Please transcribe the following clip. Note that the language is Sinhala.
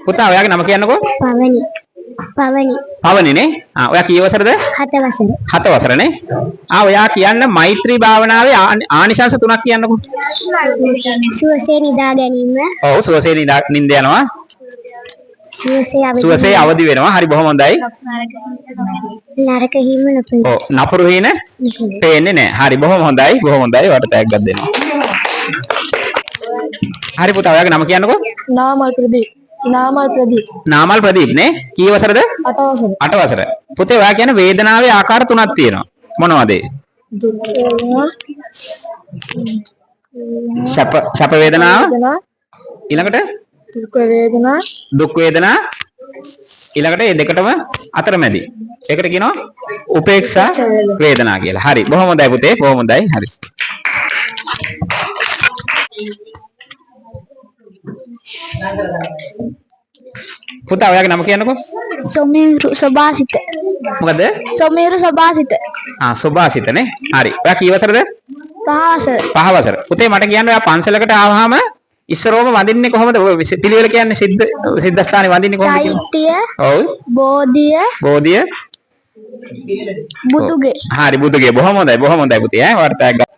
පුතා ඔයාගේ නම කියන්නකෝ. පවනි. පවනි. පවනිනේ. ඔයා කී වසරද? 7 වසර. 7 වසරනේ. ඔයා කියන්න මෛත්‍රී භාවනාවේ ආනිසංස 3ක් කියන්නකෝ. සුවසේ නිදා ගැනීම. ඔව් සුවසේ නිින්ද යනවා. සුවසේ අවදි වෙනවා. හරි බොහොම හොඳයි. නරක හිම නොපෙයි. ඔව් නපුරු හින පේන්නේ නැහැ. හරි බොහොම හොඳයි. බොහොම හොඳයි. ඔයාලට ටැග්ගක් දෙනවා. හරි පුතා ඔයාගේ නම කියන්නකෝ. නාමල් ප්‍රදීප්. නාමල් ප්‍රදීප්. නාමල් ප්‍රදීප් නේ. කී වසරද? 8 වසර. 8 වසර. පුතේ ඔයා කියන වේදනාවේ ආකාර 3ක් තියෙනවා. මොනවද ඒ? සැප වේදනාව. ඊළඟට දුක් වේදනා. ඊළඟට මේ දෙකටම අතරමැදි. ඒකට කියනවා උපේක්ෂා වේදනා කියලා. හරි. බොහොම හොඳයි පුතේ. බොහොම හොඳයි. හරි. පුතා ඔයාගේ නම කියන්නකෝ. සොමීරු සබාසිත. මොකද? සොමීරු සබාසිත. සුභාසිත නේ. හරි. ඔයා කී වසරද? 5 වසර. 5 වසර. පුතේ මට කියන්න ඔයා පන්සලකට ආවහම ඉස්සරෝම වඳින්නේ කොහොමද? පිළිවෙල කියන්නේ සිද්ධාස්ථානේ වඳින්නේ කොහොමද කියන්නේ? චෛත්‍ය. ඔව්. බෝධිය. බුදුගේ. හරි බුදුගේ. බොහොම හොඳයි. බොහොම හොඳයි පුතේ. ඔයාට ටැග්